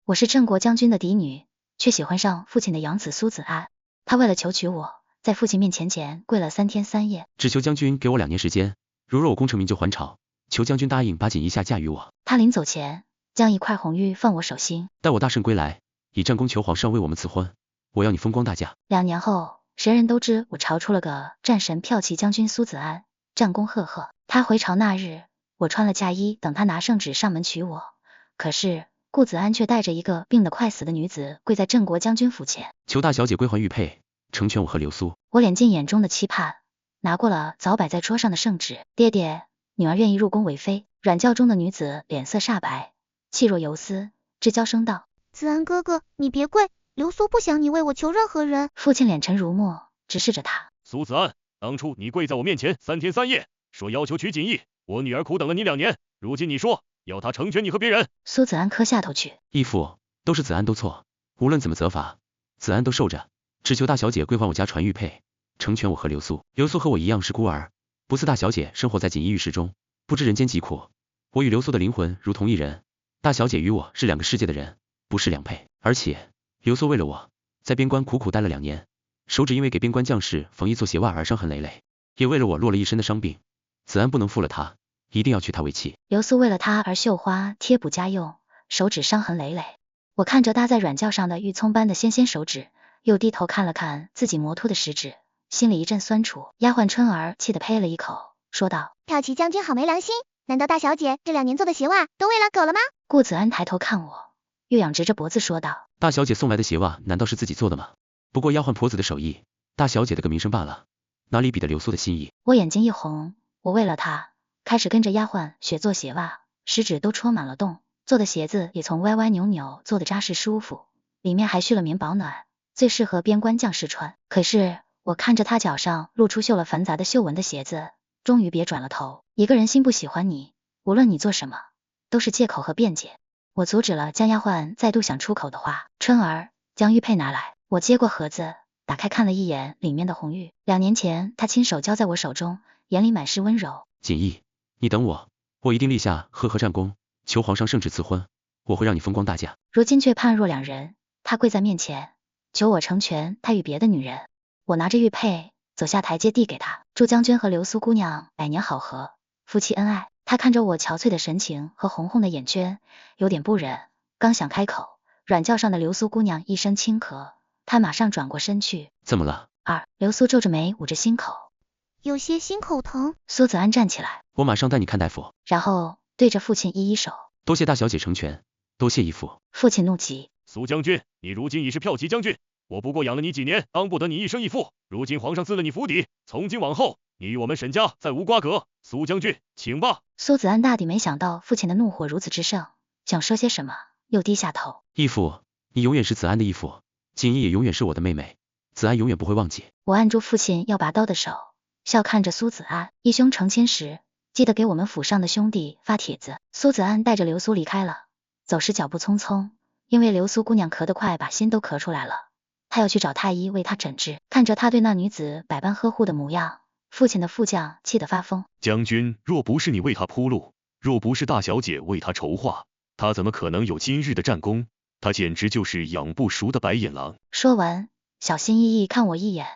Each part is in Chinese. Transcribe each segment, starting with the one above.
我是郑国将军的嫡女，却喜欢上父亲的养子苏子安。他为了求娶我，在父亲面前跪了3天3夜，只求将军给我2年时间，如若我功成名就还朝，求将军答应把锦衣下嫁于我。他临走前将一块红玉放我手心，待我大胜归来，以战功求皇上为我们赐婚，我要你风光大嫁。2年后，神人都知我朝出了个战神骠骑将军苏子安，战功赫赫。他回朝那日，我穿了嫁衣，等他拿圣旨上门娶我。可是顾子安却带着一个病得快死的女子跪在郑国将军府前，求大小姐归还玉佩，成全我和流苏。我敛尽眼中的期盼，拿过了早摆在桌上的圣旨。爹爹，女儿愿意入宫为妃。软轿中的女子脸色煞白，气若游丝，吱娇声道：子安哥哥，你别跪，流苏不想你为我求任何人。父亲脸沉如墨，直视着他。苏子安，当初你跪在我面前3天3夜，说要求娶锦衣，我女儿苦等了你2年，如今你说要她成全你和别人。苏子安磕下头去。义父，都是子安都错，无论怎么责罚，子安都受着，只求大小姐归还我家传玉佩，成全我和流苏。流苏和我一样是孤儿，不似大小姐生活在锦衣玉室中，不知人间疾苦。我与流苏的灵魂如同一人，大小姐与我是2个世界的人，不是2配。而且流苏为了我，在边关苦苦待了2年，手指因为给边关将士缝一做鞋袜而伤痕累累，也为了我落了一身的伤病。子安不能负了他，一定要娶她为妻。流苏为了他而绣花贴补家用，手指伤痕累累。我看着搭在软轿上的玉葱般的纤纤手指，又低头看了看自己磨秃的食指，心里一阵酸楚。丫鬟春儿气得呸了一口，说道：骠骑将军好没良心，难道大小姐这2年做的鞋袜都喂了狗了吗？顾子安抬头看我，又仰直着脖子说道：大小姐送来的鞋袜难道是自己做的吗？不过丫鬟婆子的手艺，大小姐的个名声罢了，哪里比得流苏的心意？我眼睛一红，我为了她开始跟着丫鬟学做鞋袜，食指都戳满了洞，做的鞋子也从歪歪扭扭做的扎实舒服，里面还续了棉保暖，最适合边关将士穿。可是我看着她脚上露出绣了繁杂的绣纹的鞋子，终于别转了头。一个人心不喜欢你，无论你做什么都是借口和辩解。我阻止了将丫鬟再度想出口的话。春儿，将玉佩拿来。我接过盒子，打开看了一眼里面的红玉，2年前他亲手交在我手中，眼里满是温柔。锦衣，你等我，我一定立下赫赫战功，求皇上圣旨赐婚，我会让你风光大嫁。如今却判若两人，他跪在面前，求我成全他与别的女人。我拿着玉佩走下台阶递给他，祝将军和流苏姑娘百年好合，夫妻恩爱。他看着我憔悴的神情和红红的眼圈，有点不忍，刚想开口，软轿上的流苏姑娘一声轻咳，他马上转过身去。怎么了？流苏皱着眉捂着心口，有些心口疼。苏子安站起来，我马上带你看大夫。然后对着父亲一手，多谢大小姐成全，多谢义父。父亲怒极，苏将军，你如今已是骠骑将军，我不过养了你几年，当不得你一生一父。如今皇上赐了你府邸，从今往后你与我们沈家再无瓜葛。苏将军，请吧。苏子安大抵没想到父亲的怒火如此之盛，想说些什么，又低下头。义父，你永远是子安的义父，锦衣也永远是我的妹妹，子安永远不会忘记。我按住父亲要拔刀的手，笑看着苏子安，义兄成亲时记得给我们府上的兄弟发帖子。苏子安带着流苏离开了，走时脚步匆匆，因为流苏姑娘咳得快，把心都咳出来了，他要去找太医为她诊治。看着他对那女子百般呵护的模样，父亲的副将气得发疯。将军，若不是你为他铺路，若不是大小姐为他筹划，他怎么可能有今日的战功？他简直就是养不熟的白眼狼。说完，小心翼翼看我一眼，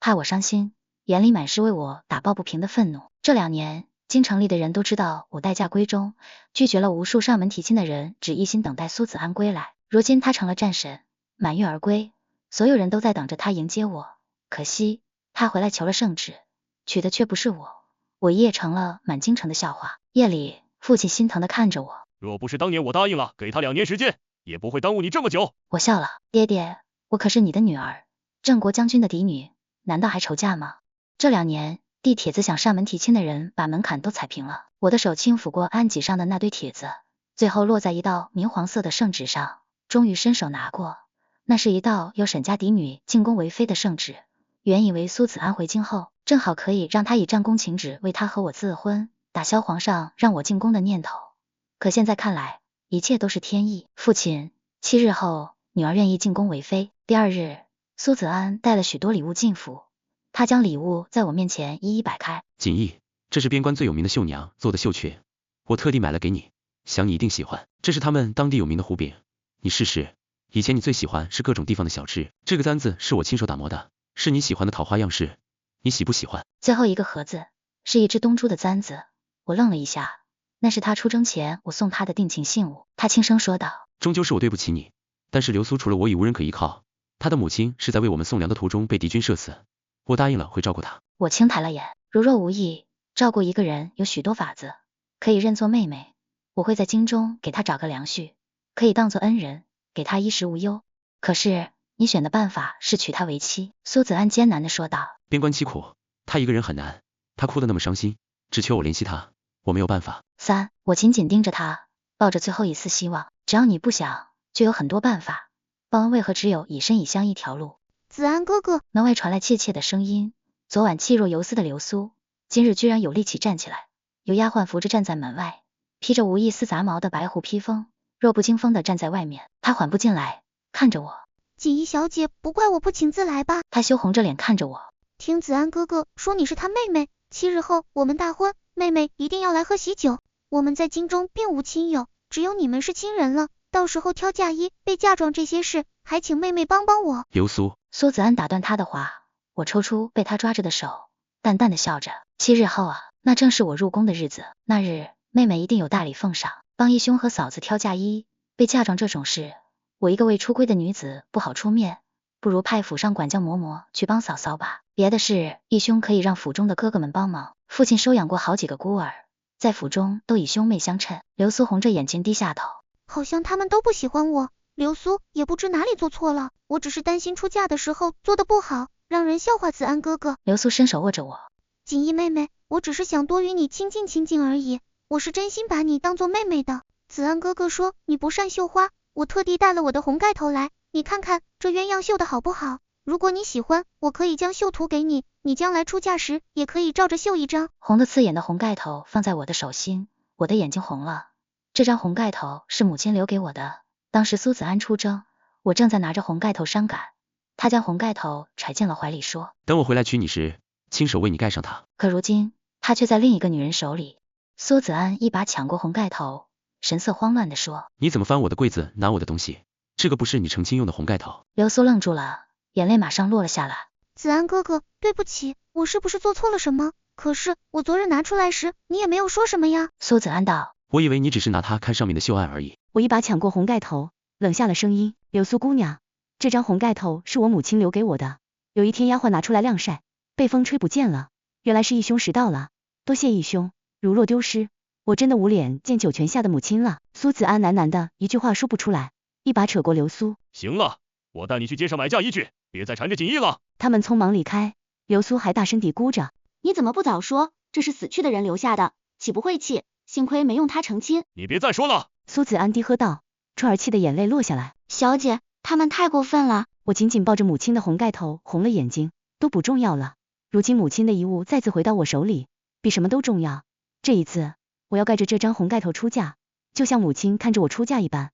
怕我伤心，眼里满是为我打抱不平的愤怒。这2年，京城里的人都知道我待嫁闺中，拒绝了无数上门提亲的人，只一心等待苏子安归来。如今他成了战神，满月而归，所有人都在等着他迎接我。可惜他回来求了圣旨，娶的却不是我，我一夜成了满京城的笑话。夜里，父亲心疼地看着我，若不是当年我答应了给他2年时间，也不会耽误你这么久。我笑了，爹爹，我可是你的女儿，郑国将军的嫡女，难道还愁嫁吗？这2年，递帖子想上门提亲的人把门槛都踩平了。我的手轻抚过案几上的那堆帖子，最后落在一道明黄色的圣旨上，终于伸手拿过，那是一道由沈家嫡女进宫为妃的圣旨。原以为苏子安回京后，正好可以让他以战功请旨为他和我赐婚，打消皇上让我进宫的念头。可现在看来，一切都是天意。父亲，7日后，女儿愿意进宫为妃。第2日，苏子安带了许多礼物进府，他将礼物在我面前一一摆开。锦衣，这是边关最有名的绣娘做的绣裙，我特地买了给你，想你一定喜欢。这是他们当地有名的胡饼，你试试，以前你最喜欢是各种地方的小吃，这个簪子是我亲手打磨的，是你喜欢的桃花样式，你喜不喜欢？最后一个盒子是一只东珠的簪子，我愣了一下，那是他出征前我送他的定情信物。他轻声说道，终究是我对不起你，但是流苏除了我已无人可依靠，他的母亲是在为我们送粮的途中被敌军射死，我答应了会照顾她。我轻抬了眼，如若无意，照顾一个人有许多法子，可以认作妹妹，我会在京中给她找个良婿，可以当作恩人，给她衣食无忧。可是你选的办法是娶她为妻。苏子安艰难地说道，边关凄苦，他一个人很难，他哭得那么伤心，只求我怜惜他，我没有办法。我紧紧盯着他，抱着最后一丝希望，只要你不想，就有很多办法，报恩为何只有以身以相一条路？子安哥哥，门外传来怯怯的声音，昨晚气若游丝的流苏，今日居然有力气站起来。有丫鬟扶着站在门外，披着无一丝杂毛的白狐披风，弱不禁风的站在外面。她缓步进来，看着我，锦衣小姐，不怪我不请自来吧？她羞红着脸看着我，听子安哥哥说你是他妹妹，7日后我们大婚，妹妹一定要来喝喜酒。我们在京中并无亲友，只有你们是亲人了，到时候挑嫁衣、备嫁妆这些事，还请妹妹帮帮我。流苏，苏子安打断她的话，我抽出被她抓着的手，淡淡的笑着，7日后啊，那正是我入宫的日子，那日妹妹一定有大礼奉上，帮义兄和嫂子挑嫁衣、备嫁妆这种事，我一个未出闺的女子不好出面，不如派府上管教嬷嬷去帮嫂嫂吧。别的事，义兄可以让府中的哥哥们帮忙，父亲收养过好几个孤儿，在府中都以兄妹相称。流苏红着眼睛低下头，好像他们都不喜欢我，流苏也不知哪里做错了，我只是担心出嫁的时候做得不好，让人笑话子安哥哥。流苏伸手握着我，锦衣妹妹，我只是想多与你亲近亲近而已，我是真心把你当做妹妹的。子安哥哥说你不善绣花，我特地带了我的红盖头来，你看看这鸳鸯绣的好不好？如果你喜欢，我可以将绣图给你，你将来出嫁时也可以照着绣一张。红的刺眼的红盖头放在我的手心，我的眼睛红了。这张红盖头是母亲留给我的，当时苏子安出征，我正在拿着红盖头伤感，他将红盖头揣进了怀里，说等我回来娶你时，亲手为你盖上它。可如今他却在另一个女人手里。苏子安一把抢过红盖头，神色慌乱地说，你怎么翻我的柜子拿我的东西？这个不是你成亲用的红盖头。流苏愣住了，眼泪马上落了下来。子安哥哥，对不起，我是不是做错了什么？可是我昨日拿出来时，你也没有说什么呀。苏子安道，我以为你只是拿它看上面的绣案而已。我一把抢过红盖头，冷下了声音，流苏姑娘，这张红盖头是我母亲留给我的，有一天丫鬟拿出来晾晒，被风吹不见了，原来是义兄拾到了，多谢义兄，如若丢失，我真的无脸见九泉下的母亲了。苏子安喃喃的一句话说不出来，一把扯过流苏。行了，我带你去街上买嫁衣去，别再缠着锦衣了。他们匆忙离开，流苏还大声嘀咕着，你怎么不早说，这是死去的人留下的，岂不晦气？幸亏没用他成亲。你别再说了。苏子安低喝道，川儿气的眼泪落下来。小姐，他们太过分了。我紧紧抱着母亲的红盖头，红了眼睛，都不重要了。如今母亲的遗物再次回到我手里，比什么都重要。这一次，我要盖着这张红盖头出嫁，就像母亲看着我出嫁一般。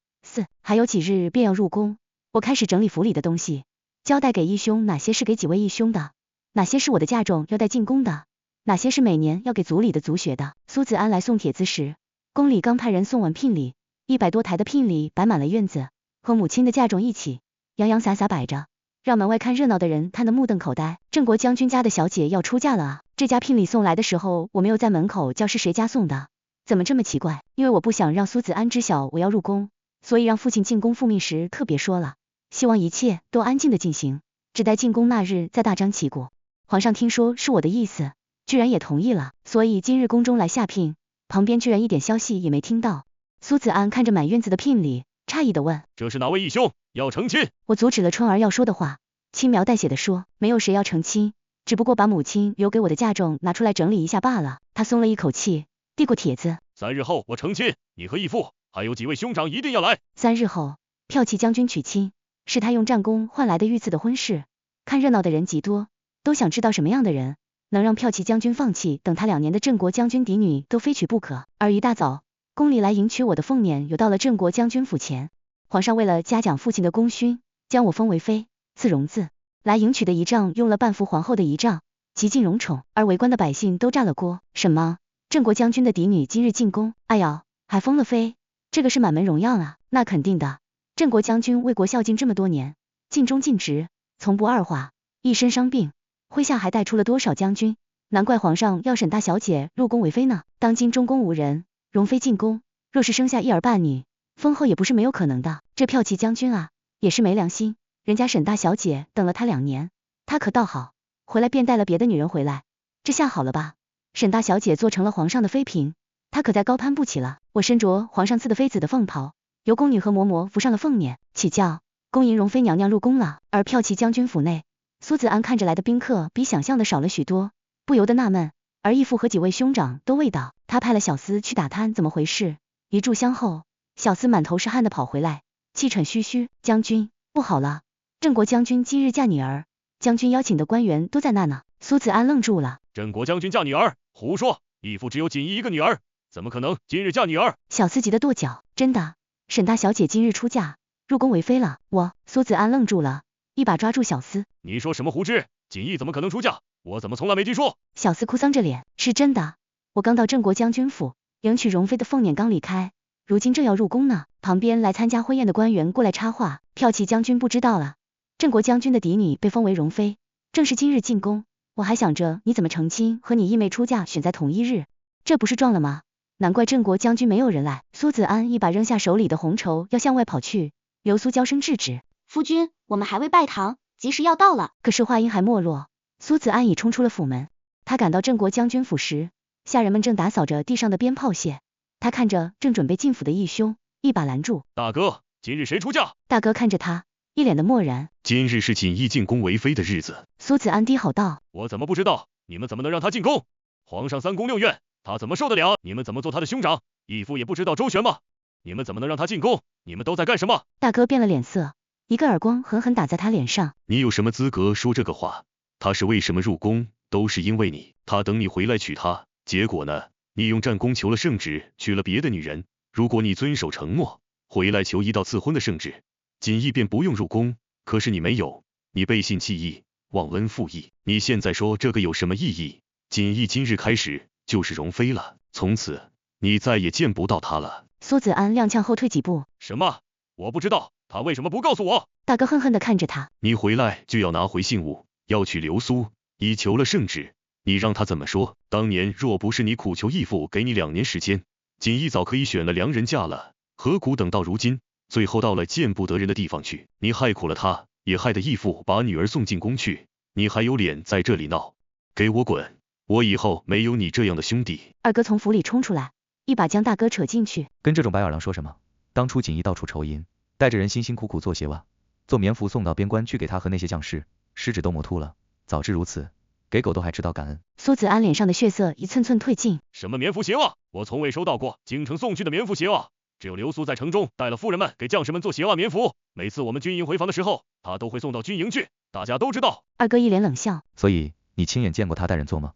还有几日便要入宫，我开始整理府里的东西，交代给义兄哪些是给几位义兄的，哪些是我的嫁妆要带进宫的，哪些是每年要给族里的族学的。苏子安来送帖子时，宫里刚派人送完聘礼，100多台的聘礼摆满了院子，和母亲的嫁妆一起洋洋洒洒摆着，让门外看热闹的人看得目瞪口呆。郑国将军家的小姐要出嫁了啊！这家聘礼送来的时候，我没有在门口叫是谁家送的，怎么这么奇怪？因为我不想让苏子安知晓我要入宫，所以让父亲进宫复命时特别说了，希望一切都安静的进行，只待进宫那日再大张旗鼓。皇上听说是我的意思，居然也同意了，所以今日宫中来下聘，旁边居然一点消息也没听到。苏子安看着满院子的聘礼，诧异的问，这是哪位义兄要成亲？我阻止了春儿要说的话，轻描淡写的说，没有谁要成亲，只不过把母亲留给我的嫁妆拿出来整理一下罢了。他松了一口气，递过帖子。3日后我成亲，你和义父还有几位兄长一定要来。3日后，骠骑将军娶亲，是他用战功换来的御赐的婚事，看热闹的人极多，都想知道什么样的人能让骠骑将军放弃等他2年的郑国将军嫡女都非娶不可。而一大早，宫里来迎娶我的凤辇又到了郑国将军府前，皇上为了嘉奖父亲的功勋，将我封为妃，赐荣字。来迎娶的仪仗用了半幅皇后的仪仗，极尽荣宠，而围观的百姓都炸了锅。什么？郑国将军的嫡女今日进宫？哎呦，还封了妃，这个是满门荣耀啊！那肯定的，郑国将军为国效尽这么多年，尽忠尽职，从不二话，一身伤病，麾下还带出了多少将军？难怪皇上要沈大小姐入宫为妃呢。当今中宫无人，容妃进宫，若是生下一儿半女，封后也不是没有可能的。这骠骑将军啊，也是没良心，人家沈大小姐等了他2年，他可倒好，回来便带了别的女人回来，这下好了吧？沈大小姐做成了皇上的妃嫔，他可再高攀不起了。我身着皇上赐的妃子的凤袍，由宫女和嬷嬷扶上了凤辇，启轿，恭迎容妃娘娘入宫了。而骠骑将军府内，苏子安看着来的宾客比想象的少了许多，不由得纳闷，而义父和几位兄长都未到，他派了小厮去打探怎么回事。一炷香后，小厮满头是汗的跑回来，气喘吁吁，将军，不好了，郑国将军今日嫁女儿，将军邀请的官员都在那呢。苏子安愣住了，郑国将军嫁女儿？胡说，义父只有锦衣一个女儿，怎么可能今日嫁女儿？小厮急得跺脚，真的，沈大小姐今日出嫁，入宫为妃了。苏子安愣住了，一把抓住小厮，你说什么胡枝？锦衣怎么可能出嫁？我怎么从来没听说？小厮哭丧着脸，是真的，我刚到郑国将军府迎娶容妃的凤辇刚离开，如今正要入宫呢。旁边来参加婚宴的官员过来插话，骠骑将军不知道了，郑国将军的嫡女被封为容妃，正是今日进宫，我还想着你怎么成亲和你义妹出嫁选在同一日，这不是撞了吗？难怪郑国将军没有人来。苏子安一把扔下手里的红绸要向外跑去，流苏娇声制止，夫君，我们还未拜堂，吉时要到了。可是话音还没落，苏子安已冲出了府门。他赶到郑国将军府时，下人们正打扫着地上的鞭炮屑，他看着正准备进府的义兄，一把拦住，大哥，今日谁出嫁？大哥看着他，一脸的漠然。今日是锦衣进宫为妃的日子。苏子安低吼道，我怎么不知道？你们怎么能让他进宫？皇上3宫6院，他怎么受得了？你们怎么做他的兄长？义父也不知道周旋吗？你们怎么能让他进宫？你们都在干什么？大哥变了脸色，一个耳光狠狠打在他脸上。你有什么资格说这个话？他是为什么入宫，都是因为你，他等你回来娶她，结果呢？你用战功求了圣旨，娶了别的女人。如果你遵守承诺，回来求一道赐婚的圣旨，锦衣便不用入宫。可是你没有，你背信弃义，忘恩负义。你现在说这个有什么意义？锦衣今日开始就是容妃了，从此你再也见不到她了。苏子安踉跄后退几步，什么？我不知道，他为什么不告诉我？大哥恨恨地看着他，你回来就要拿回信物，要娶流苏，已求了圣旨。你让他怎么说？当年若不是你苦求义父给你2年时间，锦衣早可以选了良人嫁了，何苦等到如今，最后到了见不得人的地方去？你害苦了他，也害得义父把女儿送进宫去，你还有脸在这里闹？给我滚！我以后没有你这样的兄弟。二哥从府里冲出来，一把将大哥扯进去。跟这种白眼狼说什么？当初锦衣到处筹银，带着人辛辛苦苦做鞋袜，做棉服送到边关去给他和那些将士，食指都磨秃了。早知如此，给狗都还知道感恩。苏子安脸上的血色一寸寸褪尽。什么棉服鞋袜？我从未收到过京城送去的棉服鞋袜，只有流苏在城中带了夫人们给将士们做鞋袜棉服，每次我们军营回防的时候，他都会送到军营去，大家都知道。二哥一脸冷笑。所以你亲眼见过他带人做吗？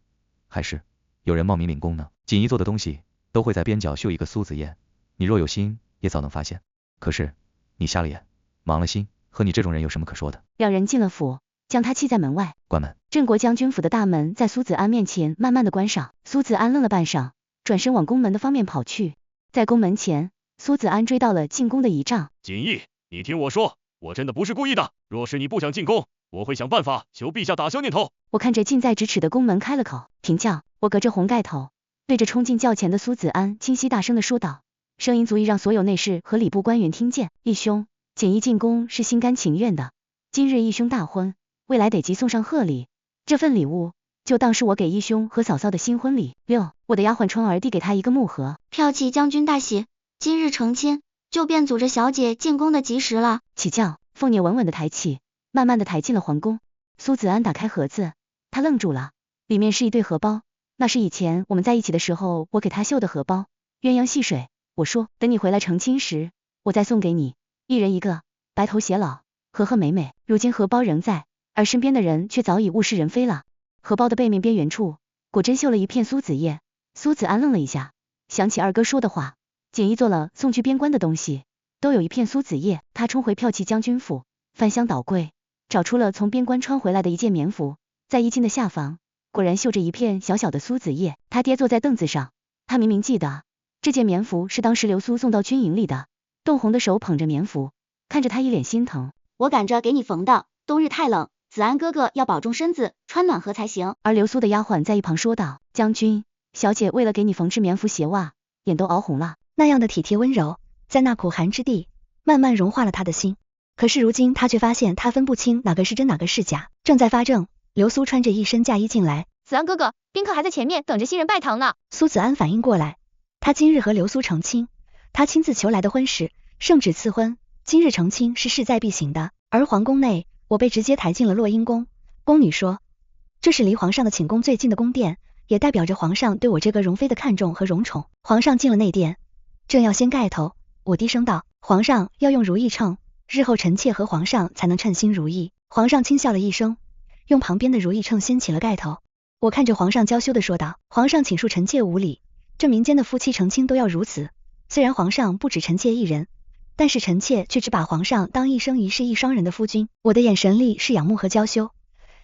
还是有人冒名领功呢？锦衣做的东西都会在边角绣一个苏子燕，你若有心也早能发现，可是你瞎了眼，盲了心，和你这种人有什么可说的？两人进了府，将他弃在门外。关门。郑国将军府的大门在苏子安面前慢慢的关上。苏子安愣了半晌，转身往宫门的方面跑去。在宫门前，苏子安追到了进宫的仪仗。锦衣，你听我说，我真的不是故意的，若是你不想进宫，我会想办法求陛下打消念头。我看着近在咫尺的宫门开了口，停轿。我隔着红盖头，对着冲进轿前的苏子安清晰大声的说道，声音足以让所有内侍和礼部官员听见。义兄，锦衣进宫是心甘情愿的，今日义兄大婚，未来得即送上贺礼，这份礼物就当是我给义兄和嫂嫂的新婚礼。我的丫鬟春儿递给他一个木盒。骠骑将军大喜，今日成亲，就便组着小姐进宫的吉时了。起轿，凤辇稳稳的抬起，慢慢的抬进了皇宫。苏子安打开盒子，他愣住了，里面是一对荷包，那是以前我们在一起的时候我给他绣的荷包。鸳鸯戏水，我说等你回来成亲时，我再送给你，一人一个，白头偕老，和和美美。如今荷包仍在，而身边的人却早已物是人非了。荷包的背面边缘处，果真绣了一片苏子叶。苏子安愣了一下，想起二哥说的话，锦衣做了送去边关的东西，都有一片苏子叶。他冲回骠骑将军府，翻箱倒柜，找出了从边关穿回来的一件棉服，在衣襟的下方，果然绣着一片小小的苏子叶。他跌坐在凳子上，他明明记得这件棉服是当时流苏送到军营里的，冻红的手捧着棉服，看着他一脸心疼。我赶着给你缝的，冬日太冷，子安哥哥要保重身子，穿暖和才行。而流苏的丫鬟在一旁说道，将军，小姐为了给你缝制棉服鞋袜，眼都熬红了。那样的体贴温柔，在那苦寒之地，慢慢融化了他的心。可是如今他却发现他分不清哪个是真哪个是假。正在发怔，流苏穿着一身嫁衣进来。子安哥哥，宾客还在前面等着新人拜堂呢。苏子安反应过来，他今日和流苏成亲，他亲自求来的婚事，圣旨赐婚，今日成亲是势在必行的。而皇宫内，我被直接抬进了落英宫。宫女说，这是离皇上的寝宫最近的宫殿，也代表着皇上对我这个容妃的看重和荣宠。皇上进了内殿，正要掀盖头，我低声道，皇上要用如意秤，日后臣妾和皇上才能称心如意。皇上轻笑了一声，用旁边的如意秤掀起了盖头。我看着皇上娇羞地说道，皇上请恕臣妾无礼，这民间的夫妻成亲都要如此，虽然皇上不止臣妾一人，但是臣妾却只把皇上当一生一世一双人的夫君。我的眼神里是仰慕和娇羞，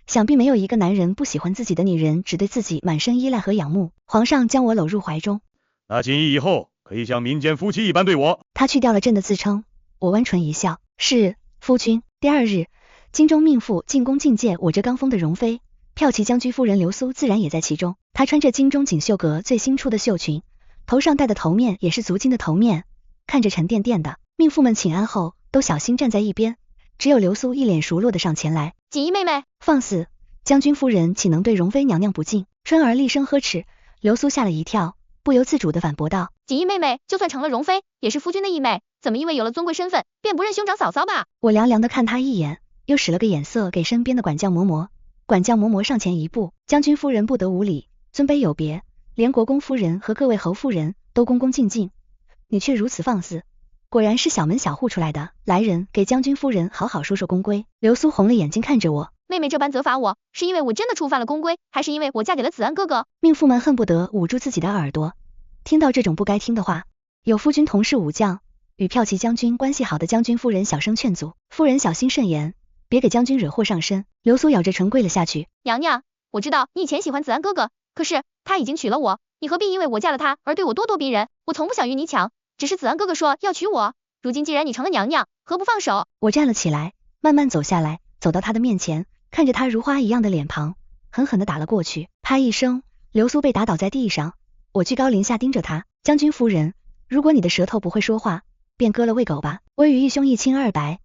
想必没有一个男人不喜欢自己的女人只对自己满身依赖和仰慕。皇上将我搂入怀中，那锦衣以后可以像民间夫妻一般对我。他去掉了朕的自称，我弯唇一笑，是夫君。第二日，京中命妇进宫觐见我这刚封的容妃，骠骑将军夫人流苏自然也在其中。她穿着京中锦绣阁最新出的绣裙，头上戴的头面也是足金的头面，看着沉甸甸的。命妇们请安后都小心站在一边，只有流苏一脸熟络的上前来，锦衣妹妹，放肆！将军夫人岂能对容妃娘娘不敬？春儿厉声呵斥，流苏吓了一跳，不由自主地反驳道，锦衣妹妹就算成了容妃，也是夫君的义妹，怎么因为有了尊贵身份，便不认兄长嫂嫂吧？我凉凉地看他一眼，又使了个眼色给身边的管教嬷嬷。管教嬷嬷上前一步，将军夫人不得无礼，尊卑有别，连国公夫人和各位侯夫人都恭恭敬敬，你却如此放肆，果然是小门小户出来的。来人，给将军夫人好好说说宫规。流苏红了眼睛看着我，妹妹这般责罚我，是因为我真的触犯了宫规，还是因为我嫁给了子安哥哥？命妇们恨不得捂住自己的耳朵，听到这种不该听的话。有夫君同是武将，与骠骑将军关系好的将军夫人小声劝阻，夫人小心慎言，别给将军惹祸上身。流苏咬着唇跪了下去，娘娘，我知道你以前喜欢子安哥哥，可是他已经娶了我，你何必因为我嫁了他而对我咄咄逼人？我从不想与你抢，只是子安哥哥说要娶我，如今既然你成了娘娘，何不放手？我站了起来，慢慢走下来，走到他的面前，看着他如花一样的脸庞，狠狠地打了过去。啪一声，流苏被打倒在地上。我居高临下盯着他，将军夫人，如果你的舌头不会说话，便割了喂狗吧。我与义兄一清二白，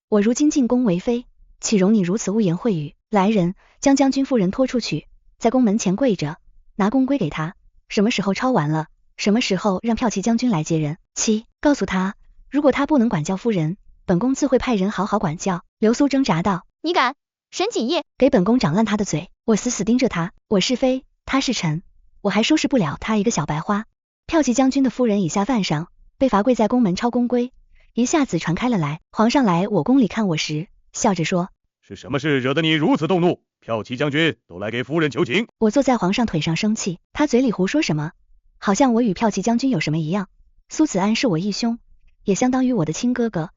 我如今进宫为妃，岂容你如此污言秽语？来人，将将军夫人拖出去，在宫门前跪着，拿宫规给他，什么时候抄完了，什么时候让骠骑将军来接人。七，告诉他，如果他不能管教夫人，本宫自会派人好好管教。流苏挣扎道，你敢？沈锦衣，给本宫长烂他的嘴！我死死盯着他，我是妃，他是臣，我还收拾不了他一个小白花。骠骑将军的夫人以下犯上，被罚跪在宫门抄宫规，一下子传开了来。皇上来我宫里看我时，笑着说，是什么事惹得你如此动怒？骠骑将军都来给夫人求情。我坐在皇上腿上生气，他嘴里胡说什么，好像我与骠骑将军有什么一样。苏子安是我义兄，也相当于我的亲哥哥，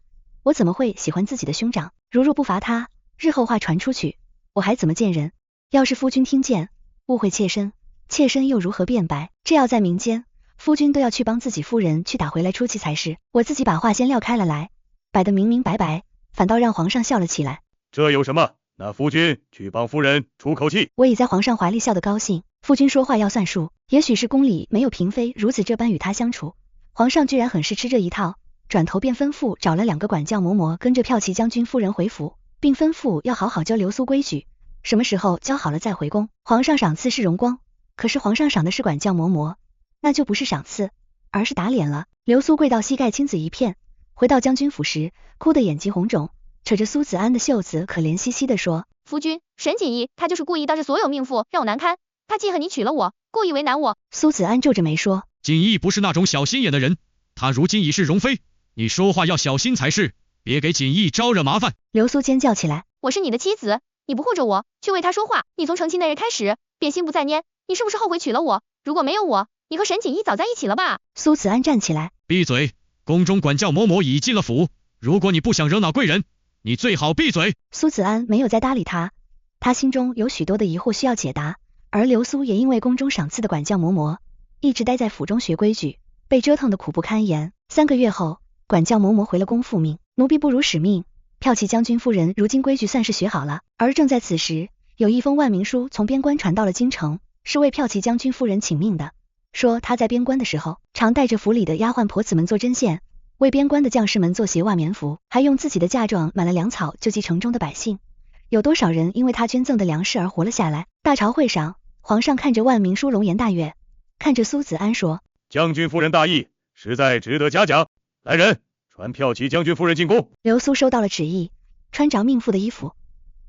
我怎么会喜欢自己的兄长？如若不罚他，日后话传出去，我还怎么见人？要是夫君听见，误会妾身，妾身又如何辩白？这要在民间，夫君都要去帮自己夫人去打回来出气才是。我自己把话先撂开了来，摆得明明白白，反倒让皇上笑了起来。这有什么？那夫君去帮夫人出口气。我已在皇上怀里笑得高兴，夫君说话要算数，也许是宫里没有嫔妃如此这般与他相处，皇上居然很是吃这一套，转头便吩咐找了2个管教嬷嬷跟着骠骑将军夫人回府，并吩咐要好好教流苏规矩，什么时候教好了再回宫。皇上赏赐是荣光，可是皇上赏的是管教嬷嬷，那就不是赏赐，而是打脸了。流苏跪到膝盖青紫一片，回到将军府时，哭得眼睛红肿，扯着苏子安的袖子，可怜兮兮地说，夫君，沈锦衣他就是故意当着所有命妇让我难堪，他记恨你娶了我，故意为难我。苏子安皱着眉说，锦衣不是那种小心眼的人，他如今已是容妃，你说话要小心才是，别给锦衣招惹麻烦。流苏尖叫起来，我是你的妻子，你不护着我，去为他说话，你从成亲那日开始便心不在焉，你是不是后悔娶了我？如果没有我，你和沈锦衣早在一起了吧？苏子安站起来，闭嘴！宫中管教嬷嬷已进了府，如果你不想惹恼贵人，你最好闭嘴。苏子安没有再搭理他，他心中有许多的疑惑需要解答，而流苏也因为宫中赏赐的管教嬷嬷，一直待在府中学规矩，被折腾得苦不堪言。3个月后，管教嬷嬷回了宫复命，奴婢不辱使命。骠骑将军夫人如今规矩算是学好了。而正在此时，有一封万民书从边关传到了京城，是为骠骑将军夫人请命的，说他在边关的时候，常带着府里的丫鬟婆子们做针线，为边关的将士们做鞋袜棉服，还用自己的嫁妆买了粮草救济城中的百姓。有多少人因为他捐赠的粮食而活了下来？大朝会上，皇上看着万民书龙颜大悦，看着苏子安说：将军夫人大义，实在值得嘉奖。来人，传骠骑将军夫人进宫。流苏收到了旨意，穿着命妇的衣服，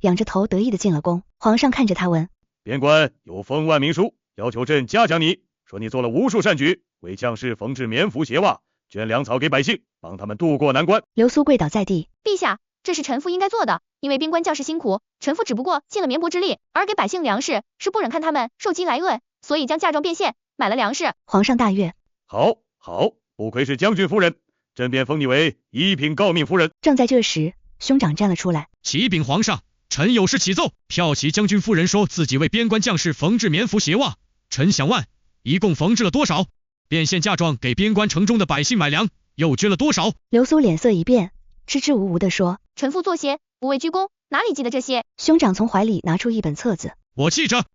仰着头得意的进了宫。皇上看着他问：边关有封万民书，要求朕嘉奖你，说你做了无数善举，为将士缝制棉服鞋袜，捐粮草给百姓，帮他们渡过难关。流苏跪倒在地：陛下，这是臣妇应该做的，因为边关将士辛苦，臣妇只不过尽了绵薄之力，而给百姓粮食是不忍看他们受饥来饿，所以将嫁妆变现，买了粮食。皇上大悦：好，好，不愧是将军夫人，朕便封你为一品诰命夫人。正在这时，兄长站了出来：启禀皇上，臣有事启奏。骠骑将军夫人说自己为边关将士缝制棉服鞋袜，臣想问，一共缝制了多少？变现嫁妆给边关城中的百姓买粮，又捐了多少？流苏脸色一变，支支吾吾地说：臣妇做鞋，不为居功，哪里记得这些？兄长从怀里拿出一本册子：我记着。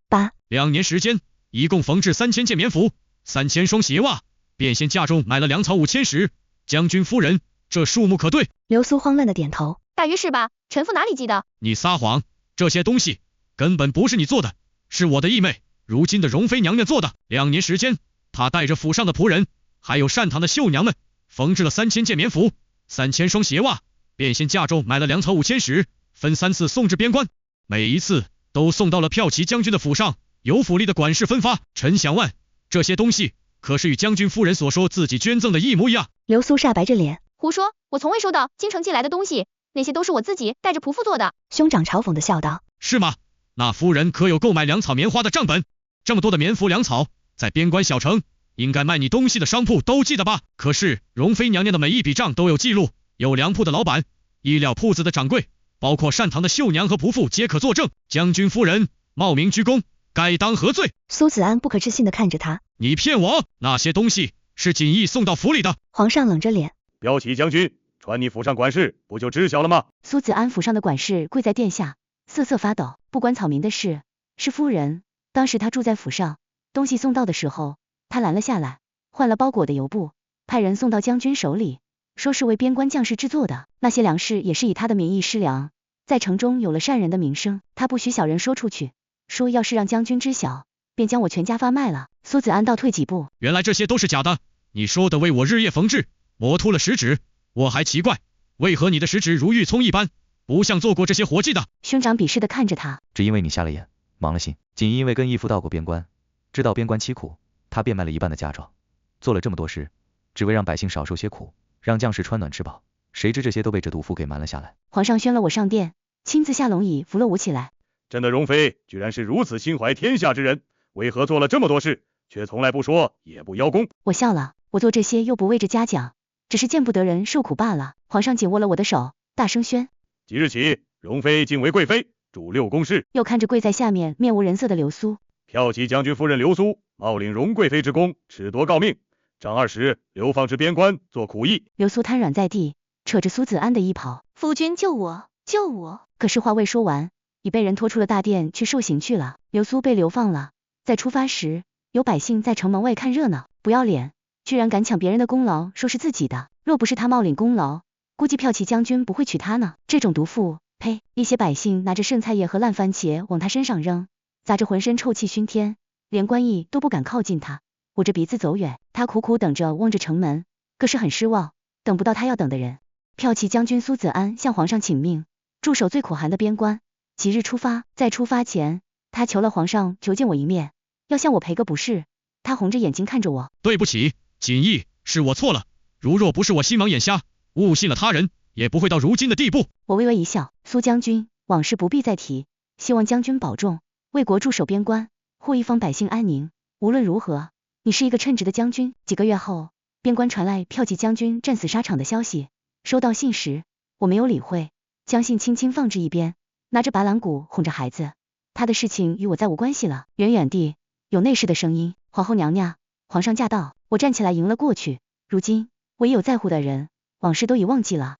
2年时间，一共缝制3000件棉服，3000双鞋袜，变现嫁妆买了粮草5000石。将军夫人，这数目可对？流苏慌乱的点头：大约是吧，臣妇哪里记得？你撒谎，这些东西根本不是你做的，是我的义妹，如今的容妃娘娘做的。2年时间，她带着府上的仆人，还有善堂的绣娘们，缝制了3000件棉服，3000双鞋袜，变现嫁妆买了粮草5000石，分3次送至边关，每一次都送到了骠骑将军的府上，由府里的管事分发。臣想问，这些东西可是与将军夫人所说自己捐赠的一模一样？流苏煞白着脸：胡说，我从未收到京城寄来的东西，那些都是我自己带着仆妇做的。兄长嘲讽的笑道：是吗？那夫人可有购买粮草棉花的账本？这么多的棉服粮草，在边关小城，应该卖你东西的商铺都记得吧？可是容妃娘娘的每一笔账都有记录，有粮铺的老板、衣料铺子的掌柜，包括善堂的绣娘和仆妇皆可作证。将军夫人冒名居功，该当何罪？苏子安不可置信地看着他：你骗我！那些东西是锦衣送到府里的。皇上冷着脸：骠骑将军，传你府上管事，不就知晓了吗？苏子安府上的管事跪在殿下，瑟瑟发抖。不关草民的事，是夫人。当时他住在府上，东西送到的时候，他拦了下来，换了包裹的油布，派人送到将军手里，说是为边关将士制作的。那些粮食也是以他的名义施粮，在城中有了善人的名声，他不许小人说出去，说要是让将军知晓，便将我全家发卖了。苏子安倒退几步：原来这些都是假的，你说的为我日夜缝制，磨秃了食指，我还奇怪，为何你的食指如玉葱一般，不像做过这些活计的？兄长鄙视地看着他：只因为你瞎了眼，忙了心。锦衣因为跟义父到过边关，知道边关凄苦，他变卖了一半的嫁妆，做了这么多事，只为让百姓少受些苦，让将士穿暖吃饱。谁知这些都被这毒妇给瞒了下来。皇上宣了我上殿，亲自下龙椅扶了我起来。朕的容妃居然是如此心怀天下之人，为何做了这么多事，却从来不说也不邀功？我笑了，我做这些又不为着嘉奖，只是见不得人受苦罢了。皇上紧握了我的手，大声宣：即日起，容妃敬为贵妃，主6宫事。又看着跪在下面面无人色的流苏：骠骑将军夫人流苏冒领容贵妃之功，褫夺诰命，杖20，流放至边关做苦役。流苏瘫软在地，扯着苏子安的衣袍：夫君救我，救我！可是话未说完，已被人拖出了大殿去受刑去了。流苏被流放了，在出发时，有百姓在城门外看热闹，不要脸，居然敢抢别人的功劳，说是自己的。若不是他冒领功劳，估计骠骑将军不会娶她呢。这种毒妇，呸！一些百姓拿着剩菜叶和烂番茄往他身上扔，砸着浑身臭气熏天，连官役都不敢靠近他，捂着鼻子走远。他苦苦等着，望着城门，可是很失望，等不到他要等的人。骠骑将军苏子安向皇上请命，驻守最苦寒的边关，即日出发。在出发前，他求了皇上求见我一面，要向我赔个不是。他红着眼睛看着我：对不起，锦衣，是我错了，如若不是我心盲眼瞎，误信了他人，也不会到如今的地步。我微微一笑：苏将军，往事不必再提，希望将军保重，为国驻守边关，护一方百姓安宁。无论如何，你是一个称职的将军。几个月后，边关传来骠骑将军战死沙场的消息。收到信时，我没有理会，将信轻轻放置一边，拿着拔兰鼓哄着孩子。他的事情与我再无关系了。远远地有内侍的声音：皇后娘娘，皇上驾到。我站起来迎了过去。如今我已有在乎的人，往事都已忘记了。